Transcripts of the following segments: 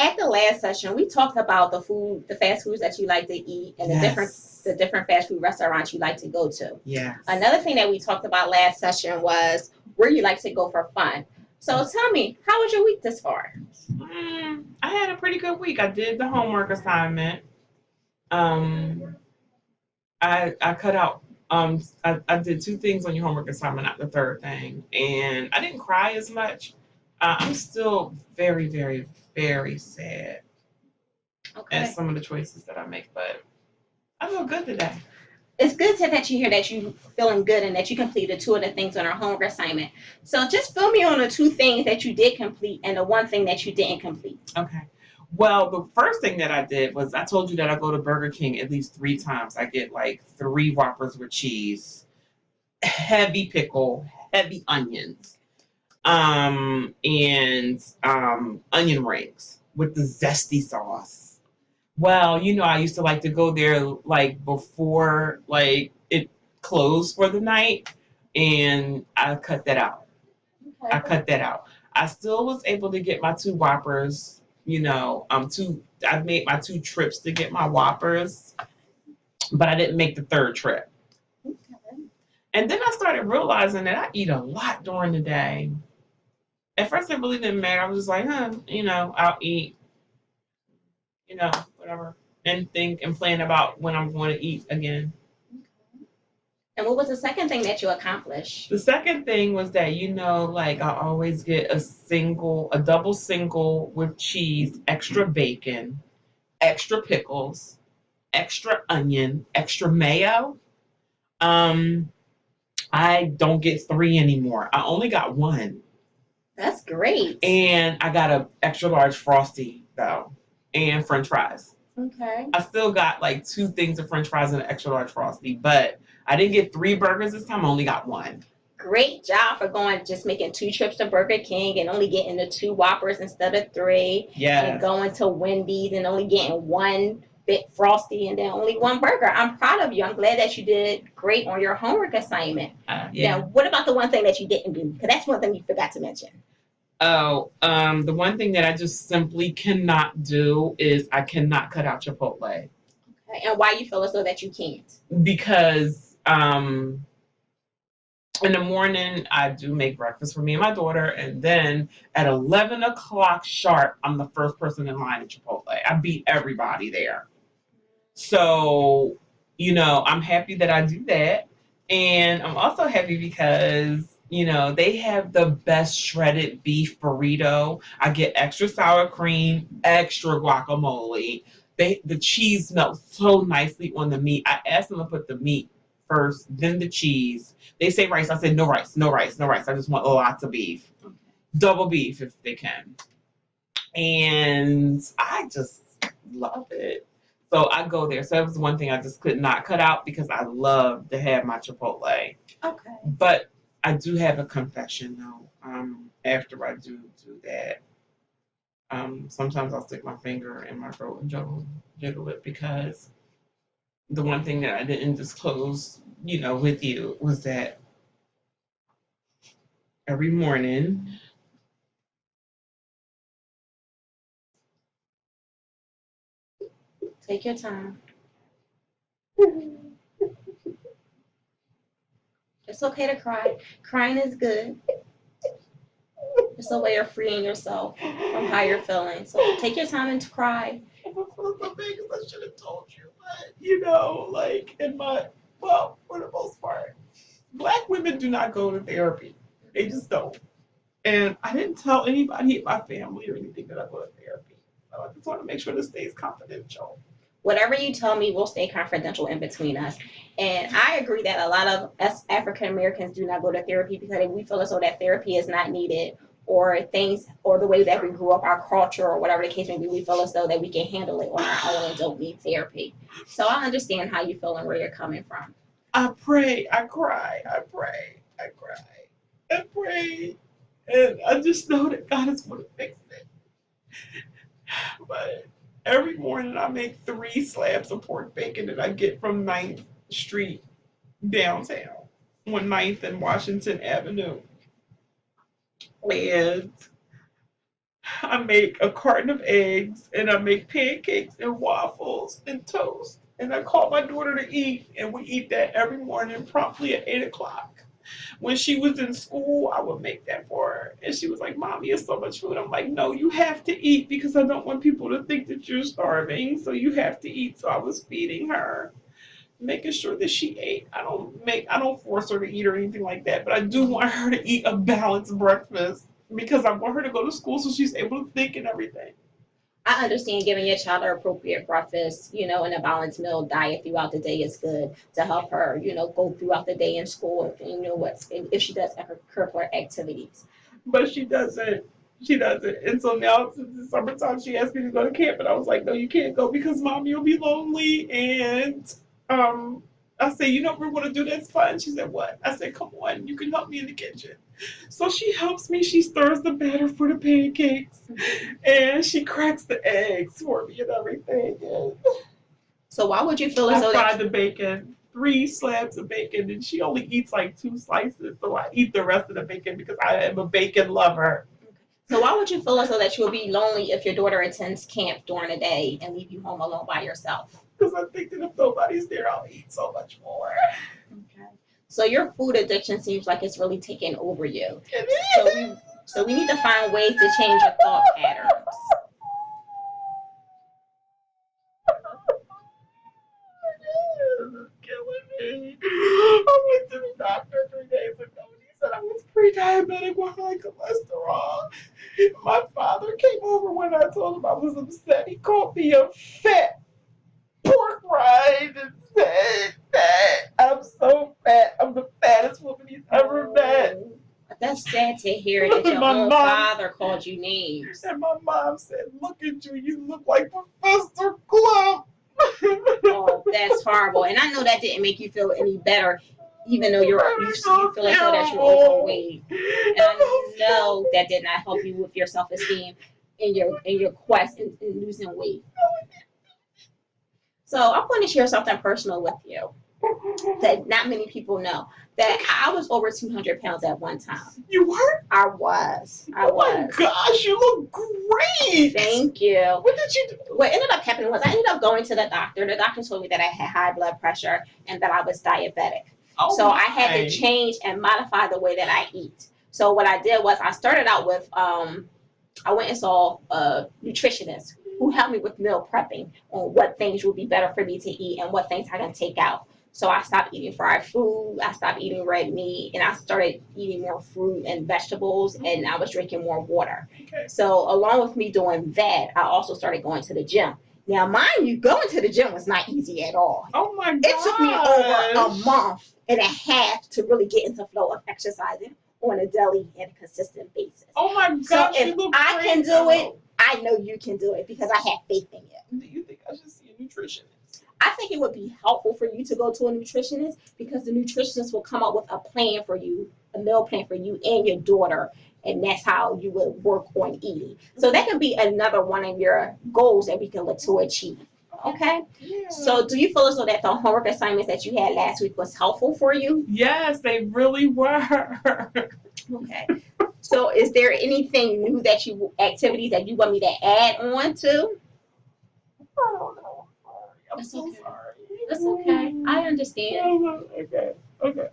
at the last session, we talked about the food, the fast foods that you like to eat, and the different fast food restaurants you like to go to. Yes. Another thing that we talked about last session was where you like to go for fun. So tell me, how was your week this far? I had a pretty good week. I did the homework assignment. Um, I cut out. I did two things on your homework assignment, not the third thing, and I didn't cry as much. I'm still very, very, very sad at Okay. some of the choices that I make, but I feel good today. It's good that you hear that you feeling good and that you completed two of the things on our homework assignment. So just fill me on the two things that you did complete and the one thing that you didn't complete. Okay. Well, the first thing that I did was I told you that I go to Burger King at least 3 times. I get like 3 Whoppers with cheese, heavy pickle, heavy onions, and onion rings with the zesty sauce. Well, I used to like to go there like before like it closed for the night, and I cut that out. I Okay. cut that out. I still was able to get my 2 Whoppers. I made my 2 trips to get my Whoppers, but I didn't make the third trip. Okay. And then I started realizing that I eat a lot during the day. At first, it really didn't matter. I was just like, I'll eat, whatever, and think and plan about when I'm going to eat again. And what was the second thing that you accomplished? The second thing was that, like I always get a double single with cheese, extra bacon, extra pickles, extra onion, extra mayo. Um, I don't get 3 anymore. I only got 1. That's great. And I got a extra large frosty though, and French fries. Okay. I still got like 2 things of French fries and an extra large frosty, but I didn't get 3 burgers this time. I only got 1. Great job for going just making 2 trips to Burger King and only getting the 2 Whoppers instead of 3. Yeah. And going to Wendy's and only getting 1 bit frosty and then only 1 burger. I'm proud of you. I'm glad that you did great on your homework assignment. Yeah. Now, what about the one thing that you didn't do? Because that's one thing you forgot to mention. Oh, the one thing that I just simply cannot do is I cannot cut out Chipotle. Okay. And why you feel as though that you can't? Because in the morning I do make breakfast for me and my daughter, and then at 11 o'clock sharp, I'm the first person in line at Chipotle. I beat everybody there. So, I'm happy that I do that. And I'm also happy because, they have the best shredded beef burrito. I get extra sour cream, extra guacamole. The cheese melts so nicely on the meat. I asked them to put the meat first, then the cheese. They say rice. I said no rice, no rice, no rice. I just want lots of beef. Double beef if they can. And I just love it. So I go there. So that was one thing I just could not cut out because I love to have my Chipotle. Okay. But I do have a confession though. After I do that, sometimes I'll stick my finger in my throat and jiggle it because the one thing that I didn't disclose, with you was that every morning Take your time. It's okay to cry. Crying is good. It's a way of freeing yourself from how you're feeling. So take your time and cry. I feel so big because I should have told you, but like for the most part, Black women do not go to therapy. They just don't. And I didn't tell anybody in my family or anything that I go to therapy. So I just want to make sure this stays confidential. Whatever you tell me will stay confidential in between us. And I agree that a lot of us African Americans do not go to therapy because we feel as though that therapy is not needed or things or the way that we grew up, our culture or whatever the case may be, we feel as though that we can handle it on our own and don't need therapy. So I understand how you feel and where you're coming from. I pray, I cry, I pray, I cry, I pray. And I just know that God is going to fix it. But every morning I make 3 slabs of pork bacon that I get from 9th Street downtown, on 9th and Washington Avenue. And I make a carton of eggs, and I make pancakes and waffles and toast. And I call my daughter to eat, and we eat that every morning promptly at 8 o'clock. When she was in school, I would make that for her. And she was like, Mommy, it's so much food. I'm like, no, you have to eat because I don't want people to think that you're starving. So you have to eat. So I was feeding her, making sure that she ate. I don't force her to eat or anything like that, but I do want her to eat a balanced breakfast because I want her to go to school so she's able to think and everything. I understand giving your child an appropriate breakfast, and a balanced meal diet throughout the day is good to help her, go throughout the day in school and if she does extracurricular activities. But she doesn't. She doesn't. And so now, since the summertime, she asked me to go to camp, and I was like, no, you can't go because Mom, you'll be lonely. And I said, we're going to do this fun. She said, what? I said, come on, you can help me in the kitchen. So she helps me. She stirs the batter for the pancakes, and she cracks the eggs for me and everything. And so why would you feel as I though fried the bacon, 3 slabs of bacon, and she only eats like 2 slices. So I eat the rest of the bacon because I am a bacon lover. So why would you feel as though that you will be lonely if your daughter attends camp during the day and leave you home alone by yourself? Because I think that if nobody's there, I'll eat so much more. Okay. So your food addiction seems like it's really taking over you. So we need to find ways to change your thought patterns. Killing me. I went to the doctor 3 days ago and he said I was pre-diabetic with high cholesterol. My father came over when I told him I was upset. He called me a fat pork rind and said that I'm so fat. I'm the fattest woman he's ever met. That's sad to hear that your own father called you names. And my mom said, look at you. You look like Professor Clump. Oh, that's horrible. And I know that didn't make you feel any better, even though you feel as though that you're overweight. And I know that did not help you with your self-esteem in your quest in losing weight. So I'm going to share something personal with you that not many people know. That I was over 200 pounds at one time. You were? I was. Oh my gosh, you look great. Thank you. What did you do? What ended up happening was I ended up going to the doctor. The doctor told me that I had high blood pressure and that I was diabetic. Oh so my. I had to change and modify the way that I eat. So what I did was I started out with, I went and saw a nutritionist who helped me with meal prepping on what things would be better for me to eat and what things I can take out. So I stopped eating fried food, I stopped eating red meat, and I started eating more fruit and vegetables, and I was drinking more water. Okay. So along with me doing that, I also started going to the gym. Now, mind you, going to the gym was not easy at all. Oh my god. It took me over a month and a half to really get into the flow of exercising on a daily and a consistent basis. Oh my god. So if I can do it, I know you can do it because I have faith in you. Do you think I should see a nutritionist? I think it would be helpful for you to go to a nutritionist because the nutritionist will come up with a plan for you, a meal plan for you and your daughter, and that's how you would work on eating. So that can be another one of your goals that we can look to achieve. Okay? Yeah. So do you feel as though that the homework assignments that you had last week was helpful for you? Yes, they really were. Okay. So is there anything new activities that you want me to add on to? I don't know. I'm so okay. sorry. It's okay. I understand. Okay. I'm gonna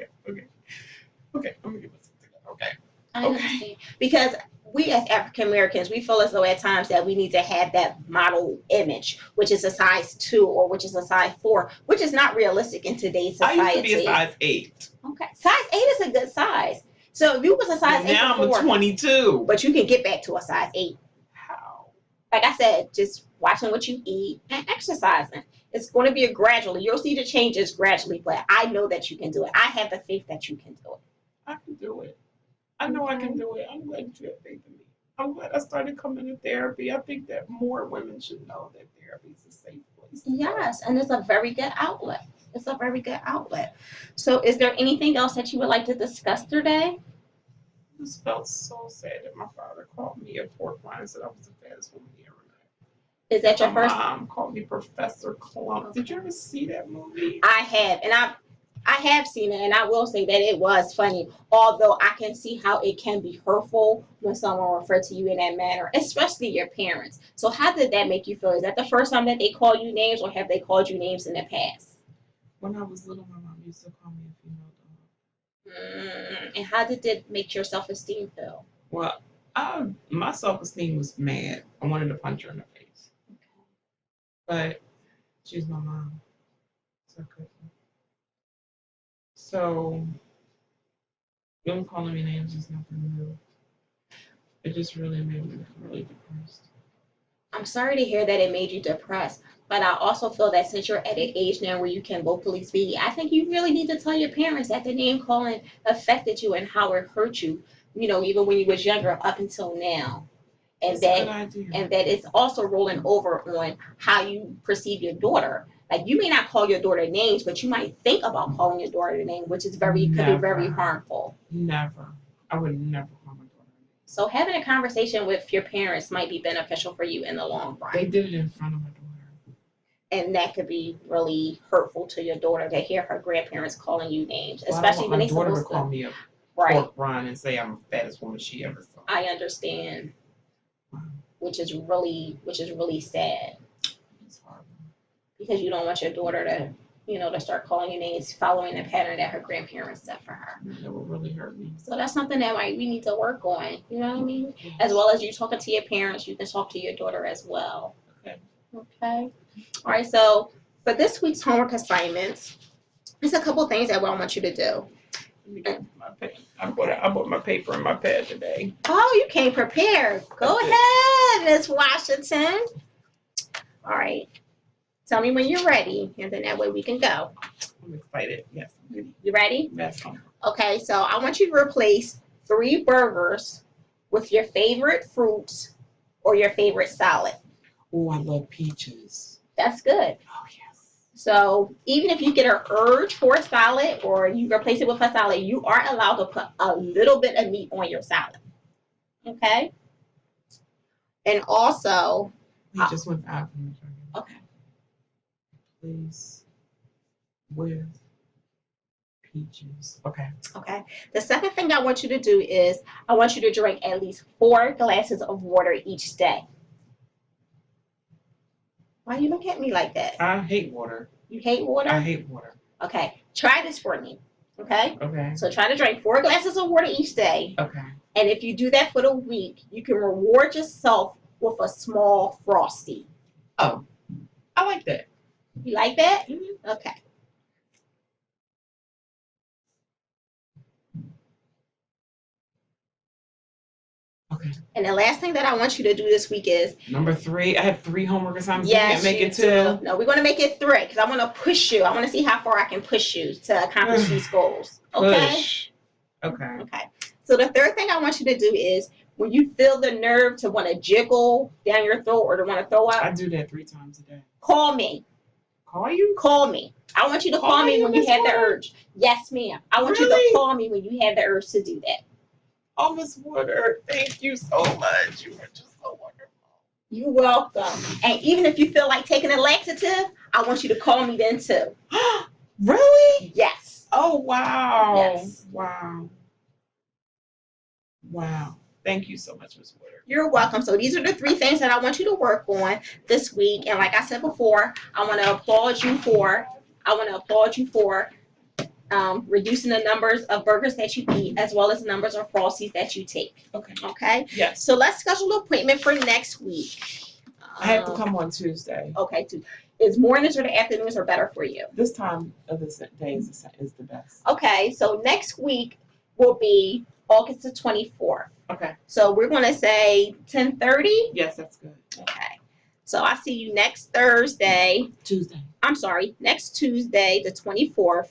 get myself together. Okay. I understand. Because we as African Americans, we feel as though at times that we need to have that model image, which is a size 2 or which is a size 4, which is not realistic in today's society. I used to be a size 8. Okay. Size 8 is a good size. So if you was a size 8 now before, I'm a 22. But you can get back to a size 8. How? Like I said, just watching what you eat and exercising. It's going to be a gradually. You'll see the changes gradually, but I know that you can do it. I have the faith that you can do it. I can do it. I know I can do it. I'm glad you have faith in me. I'm glad I started coming to therapy. I think that more women should know that therapy is a safe place. Yes, and it's a very good outlet. It's a very good outlet. So is there anything else that you would like to discuss today? I just felt so sad that my father called me a pork rind and said I was the fattest woman he ever met. Is that your My first? mom called me Professor Clump. Okay. Did you ever see that movie? I have, and I have seen it, and I will say that it was funny. Although I can see how it can be hurtful when someone refers to you in that manner, especially your parents. So, how did that make you feel? Is that the first time that they call you names, or have they called you names in the past? When I was little, my mom used to call me a female dog. And how did it make your self-esteem feel? Well, my self-esteem was mad. I wanted to punch her in the face. But she's my mom. So I couldn't. So them calling me names is nothing new. It just really made me really depressed. I'm sorry to hear that it made you depressed, but I also feel that since you're at an age now where you can vocally speak, I think you really need to tell your parents that the name calling affected you and how it hurt you, even when you was younger up until now. And That's a good that idea. and that it's also rolling over on how you perceive your daughter. Like you may not call your daughter names, but you might think about calling your daughter a name, which is could be very harmful. Never. I would never call my daughter. So having a conversation with your parents might be beneficial for you in the long run. They did it in front of my daughter. And that could be really hurtful to your daughter to hear her grandparents calling you names, Well, especially when my they daughter supposed would call me a right. pork rind and say I'm the fattest woman she ever saw. I understand, Wow. which is really sad. It's horrible. Because you don't want your daughter to start calling you names, following the pattern that her grandparents set for her. That would really hurt me. So that's something that we need to work on. You know what I mean? Yes. As well as you talking to your parents, you can talk to your daughter as well. Okay. Okay. All right. So for this week's homework assignments, there's a couple things that I want you to do. Let me get my pen. I bought my paper and my pad today. Oh, you came prepared. Go ahead, Miss Washington. All right. Tell me when you're ready, and then that way we can go. I'm excited. Yes. You ready? Yes. Okay, so I want you to replace 3 burgers with your favorite fruits or your favorite salad. Oh, I love peaches. That's good. Oh, yes. So even if you get an urge for a salad or you replace it with a salad, you are allowed to put a little bit of meat on your salad. Okay? And also... We just went out. Okay. Please. With peaches. Okay. Okay. The second thing I want you to do is I want you to drink at least 4 glasses of water each day. Why you look at me like that? I hate water. You hate water? I hate water. Okay. Try this for me. Okay? Okay. So try to drink 4 glasses of water each day. Okay. And if you do that for the week, you can reward yourself with a small Frosty. Oh, I like that. You like that? Mm-hmm. Okay. Okay. And the last thing that I want you to do this week is... Number 3. I have 3 homework assignments. Yes, you can't make it 2. No, we're going to make it 3 because I want to push you. I want to see how far I can push you to accomplish these goals. Okay? Push. Okay. Okay. So the third thing I want you to do is when you feel the nerve to want to jiggle down your throat or to want to throw up, I do that 3 times a day. call me. Call you? Call me. I want you to call me when you have the urge. Yes, ma'am. I want you to call me when you have the urge to do that. Oh, Miss Woodard, thank you so much. You are just so wonderful. You're welcome. And even if you feel like taking a laxative, I want you to call me then too. Really? Yes. Oh, wow. Yes. Wow. Wow. Thank you so much, Miss Woodard. You're welcome. So these are the 3 things that I want you to work on this week. And like I said before, I want to applaud you for reducing the numbers of burgers that you eat as well as the numbers of Frosties that you take. Okay. Okay? Yes. So let's schedule an appointment for next week. I have to come on Tuesday. Okay. Is mornings or the afternoons are better for you? This time of the day is the best. Okay. So next week will be August the 24th. Okay. So we're going to say 10:30? Yes, that's good. Okay. So I see you next Tuesday, the 24th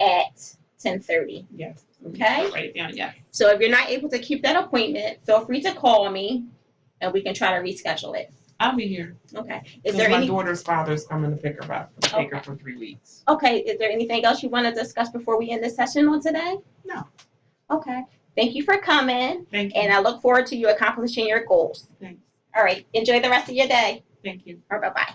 at 10:30. Yes. Okay? Write it down, yes. So if you're not able to keep that appointment, feel free to call me and we can try to reschedule it. I'll be here. Okay. My daughter's father's coming to pick her up. Take her for 3 weeks. Okay. Is there anything else you want to discuss before we end this session on today? No. Okay. Thank you for coming. Thank you. And I look forward to you accomplishing your goals. Thanks. All right. Enjoy the rest of your day. Thank you. All right, bye-bye.